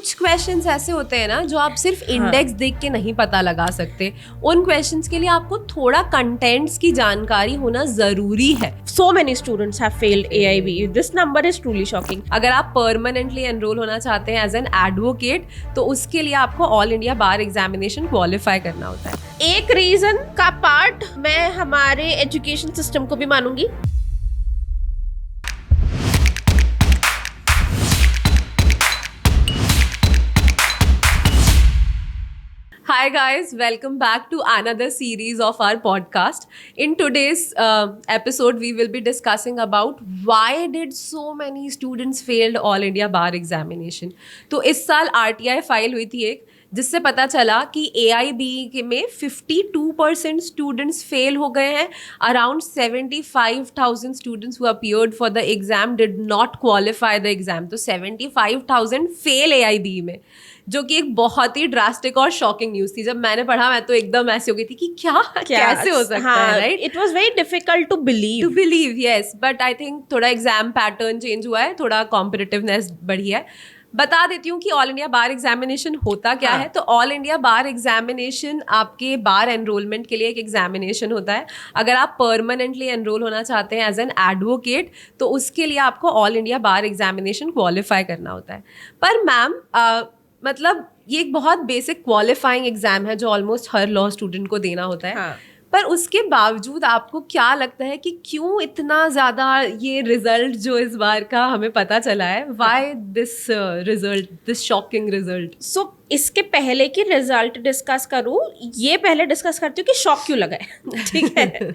कुछ क्वेश्चंस ऐसे होते हैं ना जो आप सिर्फ इंडेक्स देख के नहीं पता लगा सकते. उन क्वेश्चंस के लिए आपको थोड़ा कंटेंट्स की जानकारी होना जरूरी है. So many students have failed AIB. This number is truly shocking. अगर आप परमानेंटली एनरोल होना चाहते हैं एज एन एडवोकेट तो उसके लिए आपको ऑल इंडिया बार एग्जामिनेशन क्वालिफाई करना होता है. एक रीजन का पार्ट मैं हमारे एजुकेशन सिस्टम को भी मानूंगी. Hi guys, welcome back to another series of our podcast. In today's episode, we will be discussing about why did so many students failed All India Bar Examination. तो इस साल RTI file हुई थी एक जिससे पता चला कि AIB में 52% स्टूडेंट्स फेल हो गए हैं. Around 75,000 students who appeared for the exam did not qualify the exam. तो 75,000 फेल AIB में, जो कि एक बहुत ही ड्रास्टिक और शॉकिंग न्यूज़ थी. जब मैंने पढ़ा मैं तो एकदम ऐसे हो गई थी कि क्या कैसे हो सकता है, right? It was very difficult to believe. Yes, but I think थोड़ा एग्जाम पैटर्न चेंज हुआ है, थोड़ा कॉम्पिटिटिवनेस बढ़ी है. बता देती हूँ कि ऑल इंडिया बार एग्जामिनेशन होता क्या है. तो ऑल इंडिया बार एग्जामिनेशन आपके बार एनरोलमेंट के लिए एक एग्जामिनेशन होता है. अगर आप परमानेंटली एनरोल होना चाहते हैं एज एन एडवोकेट तो उसके लिए आपको ऑल इंडिया बार एग्जामिनेशन क्वालिफाई करना होता है. पर मैम मतलब ये एक बहुत बेसिक क्वालिफाइंग एग्जाम है जो ऑलमोस्ट हर लॉ स्टूडेंट को देना होता है. पर उसके बावजूद आपको क्या लगता है कि क्यों इतना ज़्यादा ये रिजल्ट जो इस बार का हमें पता चला है, why this result, this shocking result? So इसके पहले की रिजल्ट डिस्कस करूँ, ये पहले डिस्कस करती हूँ कि शॉक क्यों लगा है. ठीक है.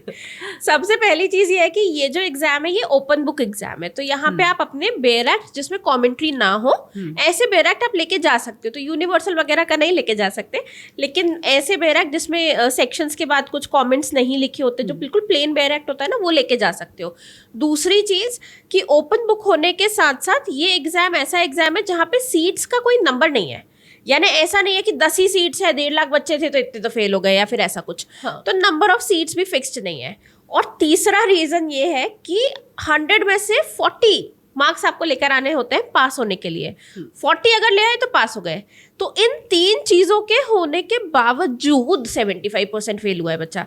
सबसे पहली चीज़ ये है कि ये जो एग्जाम है ये ओपन बुक एग्जाम है. तो यहाँ पे आप अपने बेयर एक्ट जिसमें कॉमेंट्री ना हो ऐसे बेयर एक्ट आप लेके जा सकते हो. तो यूनिवर्सल वगैरह का नहीं लेके जा सकते, लेकिन ऐसे बेयर एक्ट जिसमें सेक्शंस के बाद कुछ कॉमेंट्स नहीं लिखे होते, जो बिल्कुल प्लेन बेयर एक्ट होता है ना, वो लेके जा सकते हो. दूसरी चीज़ कि ओपन बुक होने के साथ साथ ये एग्जाम ऐसा एग्जाम है जहाँ पे सीट्स का कोई नंबर नहीं है. यानी ऐसा नहीं है कि 10 ही सीट्स है, 1.5 लाख बच्चे थे तो इतने तो फेल हो गए या फिर ऐसा कुछ. तो नंबर ऑफ सीट्स भी फिक्स्ड नहीं है. और तीसरा रीजन ये है कि 100 में से 40 मार्क्स आपको लेकर आने होते हैं पास होने के लिए. 40 अगर ले आए तो पास हो गए. तो इन 3 चीजों के होने के बावजूद 75% फेल हुआ है बच्चा.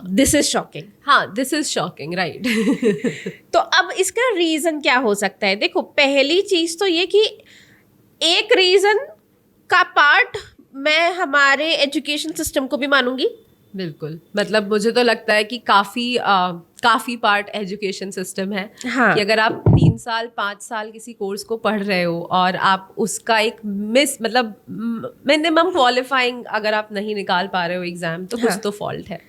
This is shocking. This is shocking, right. तो अब इसका रीजन क्या हो सकता है? देखो, पहली चीज तो ये कि एक रीजन का पार्ट मैं हमारे एजुकेशन सिस्टम को भी मानूंगी. बिल्कुल, मतलब मुझे तो लगता है कि काफ़ी पार्ट एजुकेशन सिस्टम है. कि अगर आप 3 साल 5 साल किसी कोर्स को पढ़ रहे हो और आप उसका एक मतलब मिनिमम क्वालिफाइंग अगर आप नहीं निकाल पा रहे हो एग्जाम, तो कुछ तो फॉल्ट है.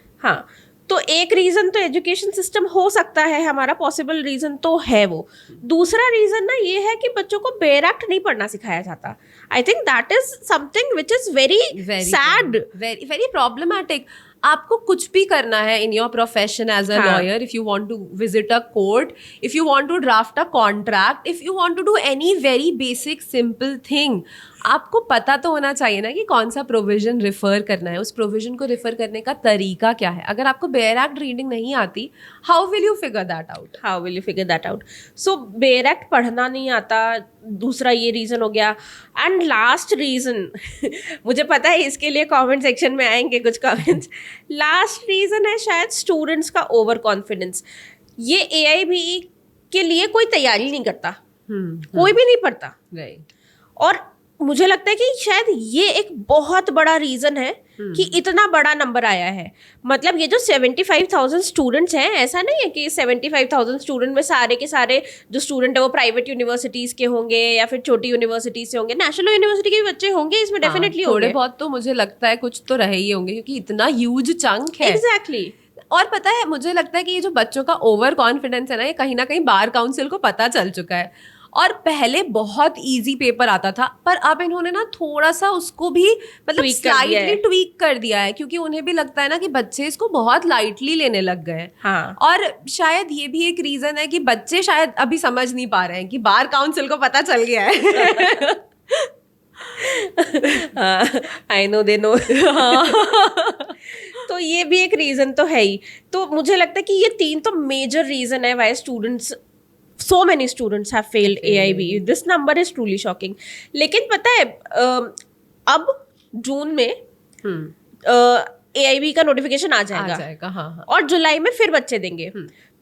तो एक रीज़न तो एजुकेशन सिस्टम हो सकता है हमारा, पॉसिबल रीज़न तो है वो. दूसरा रीज़न ना ये है कि बच्चों को बेयर एक्ट नहीं पढ़ना सिखाया जाता. I think that is something which is very sad, very problematic. आपको कुछ भी करना है in your profession as a lawyer, if you want to visit a court, if you want to draft a contract, if you want to do any very basic simple thing, आपको पता तो होना चाहिए ना कि कौन सा प्रोविजन रिफर करना है, उस प्रोविजन को रिफर करने का तरीका क्या है. अगर आपको बेयर एक्ट रीडिंग नहीं आती, how will you figure that out? So bare act पढ़ना नहीं आता, दूसरा ये रीज़न हो गया. एंड लास्ट रीज़न मुझे पता है इसके लिए कमेंट सेक्शन में आएंगे कुछ कमेंट्स. लास्ट रीज़न है शायद स्टूडेंट्स का ओवर कॉन्फिडेंस. ये AIB के लिए कोई तैयारी नहीं करता, कोई भी नहीं पढ़ता, राइट. और मुझे लगता है कि शायद ये एक बहुत बड़ा रीज़न है कि इतना बड़ा नंबर आया है. मतलब ये जो 75,000 स्टूडेंट्स हैं, ऐसा नहीं है कि 75,000 स्टूडेंट में सारे के सारे जो स्टूडेंट है वो प्राइवेट यूनिवर्सिटीज़ के होंगे या फिर छोटी यूनिवर्सिटीज़ से होंगे. नेशनल यूनिवर्सिटी के भी बच्चे होंगे इसमें, डेफिनेटली थोड़े बहुत तो मुझे लगता है कुछ तो रहे ही होंगे, क्योंकि इतना ह्यूज चंक है. एग्जैक्टली. और पता है, मुझे लगता है कि ये जो बच्चों का ओवर कॉन्फिडेंस है ना, ये कहीं ना कहीं बार काउंसिल को पता चल चुका है. और पहले बहुत इजी पेपर आता था, पर अब इन्होंने ना थोड़ा सा उसको भी मतलब स्लाइटली ट्वीक कर दिया है, क्योंकि उन्हें भी लगता है ना कि बच्चे इसको बहुत लाइटली लेने लग गए. और शायद ये भी एक रीजन है कि बच्चे शायद अभी समझ नहीं पा रहे हैं कि बार काउंसिल को पता चल गया है. I know they know. तो ये भी एक रीज़न तो है ही. तो मुझे लगता है कि ये 3 तो मेजर रीज़न है why students so many students have failed AIB. This number is truly shocking. लेकिन पता है अब जून में AIB का नोटिफिकेशन आ जाएगा, हाँ. और जुलाई में फिर बच्चे देंगे.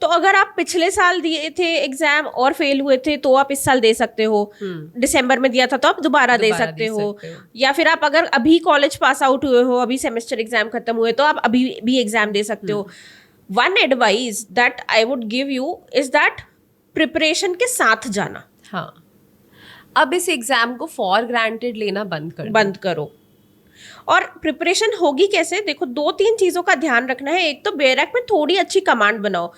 तो अगर आप पिछले साल दिए थे एग्जाम और फेल हुए थे तो आप इस साल दे सकते हो. दिसंबर में दिया था तो आप दोबारा दे सकते हो. या फिर आप अगर अभी कॉलेज पास आउट हुए हो, अभी सेमेस्टर एग्जाम खत्म हुए, तो आप अभी भी एग्जाम दे सकते हो. One advice that I would give you is that preparation के साथ जाना. हाँ, अब इस एग्जाम को फॉर ग्रांटेड लेना बंद करो. और प्रिपरेशन होगी कैसे? देखो, 2-3 चीजों का ध्यान रखना है. एक तो बेरैक में थोड़ी अच्छी कमांड बनाओ.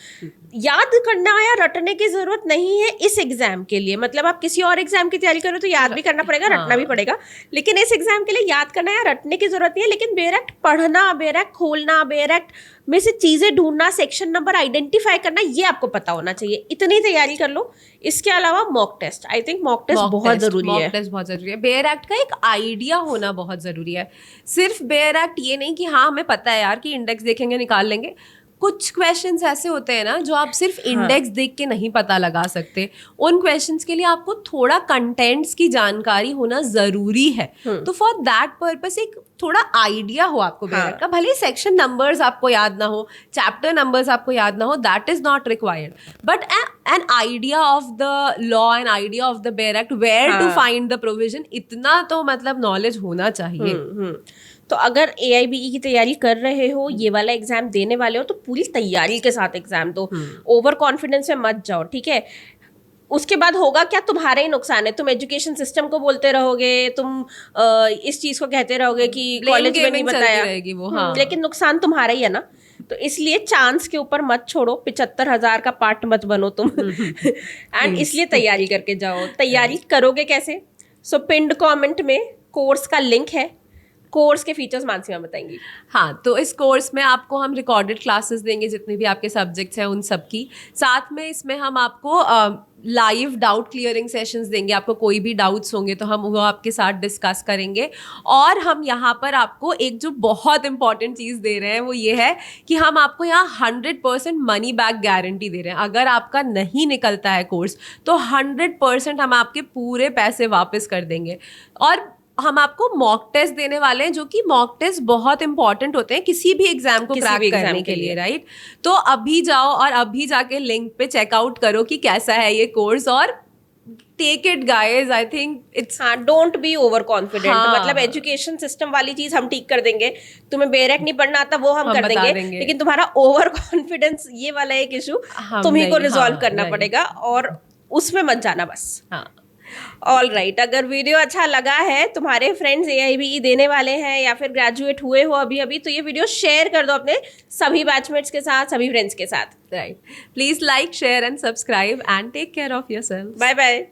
याद करना या रटने की जरूरत नहीं है इस एग्जाम के लिए. मतलब आप किसी और एग्जाम की तैयारी करो तो याद भी करना पड़ेगा, रटना भी पड़ेगा. लेकिन इस एग्जाम के लिए याद करना या रटने की जरूरत नहीं है. लेकिन बेरैक पढ़ना, बेरैक खोलना, बेरैक में से चीजें ढूंढना, सेक्शन नंबर आइडेंटिफाई करना, ये आपको पता होना चाहिए. इतनी तैयारी कर लो. इसके अलावा mock test, I think mock test बहुत जरूरी है. मॉक टेस्ट बहुत जरूरी है. बेयर एक्ट का एक आइडिया होना बहुत जरूरी है. सिर्फ बेयर एक्ट ये नहीं कि हाँ हमें पता है यार कि इंडेक्स देखेंगे निकाल लेंगे. कुछ क्वेश्चंस ऐसे होते हैं ना जो आप सिर्फ इंडेक्स देख के नहीं पता लगा सकते. उन क्वेश्चंस के लिए आपको थोड़ा कंटेंट्स की जानकारी होना जरूरी है. तो फॉर दैट पर्पस एक थोड़ा आइडिया हो आपको बेयर एक्ट का. भले सेक्शन नंबर्स आपको याद ना हो, चैप्टर नंबर्स आपको याद ना हो, that is not required, but an idea of the law, an idea of the bare act, where to find the provision, इतना तो मतलब नॉलेज होना चाहिए. तो अगर AIBE की तैयारी कर रहे हो, ये वाला एग्जाम देने वाले हो, तो पूरी तैयारी के साथ एग्जाम दो. ओवर कॉन्फिडेंस में मत जाओ, ठीक है? उसके बाद होगा क्या, तुम्हारा ही नुकसान है. तुम एजुकेशन सिस्टम को बोलते रहोगे, तुम इस चीज को कहते रहोगे कि कॉलेज में नहीं बताया, लेकिन नुकसान तुम्हारा ही है ना. तो इसलिए चांस के ऊपर मत छोड़ो. 75,000 का पार्ट मत बनो तुम. एंड इसलिए तैयारी करके जाओ. तैयारी करोगे कैसे? सो पिंड कमेंट में कोर्स का लिंक है. कोर्स के फीचर्स मानसीमा बताएंगी. हाँ, तो इस कोर्स में आपको हम रिकॉर्डेड क्लासेस देंगे जितने भी आपके सब्जेक्ट्स हैं उन सब की. साथ में इसमें हम आपको लाइव डाउट क्लियरिंग सेशंस देंगे. आपको कोई भी डाउट्स होंगे तो हम वो आपके साथ डिस्कस करेंगे. और हम यहाँ पर आपको एक जो बहुत इंपॉर्टेंट चीज़ दे रहे हैं वो ये है कि हम आपको यहाँ 100% मनी बैक गारंटी दे रहे हैं. अगर आपका नहीं निकलता है कोर्स तो 100% हम आपके पूरे पैसे वापस कर देंगे. और हम आपको मॉक टेस्ट देने वाले हैं, जो कि मॉक टेस्ट बहुत इंपॉर्टेंट होते हैं किसी भी एग्जाम को क्रैक करने के लिए, राइट? तो अभी जाओ और अभी जाके लिंक पे चेकआउट करो कि कैसा है ये कोर्स, और take it guys. I think it's, हाँ, डोंट बी ओवर कॉन्फिडेंट. मतलब एजुकेशन सिस्टम वाली चीज हम ठीक कर देंगे. तुम्हें बेरैक नहीं पढ़ना आता वो हम कर देंगे, लेकिन तुम्हारा ओवर कॉन्फिडेंस, ये वाला एक इशू तुम्ही को रिजॉल्व करना पड़ेगा, और उसमें मत जाना बस. हाँ, ऑल राइट. अगर वीडियो अच्छा लगा है, तुम्हारे फ्रेंड्स AIBE देने वाले हैं या फिर ग्रेजुएट हुए हो अभी अभी, तो ये वीडियो शेयर कर दो अपने सभी बैचमेट्स के साथ, सभी फ्रेंड्स के साथ. Right. Please like, share and subscribe and take care of yourself. Bye bye.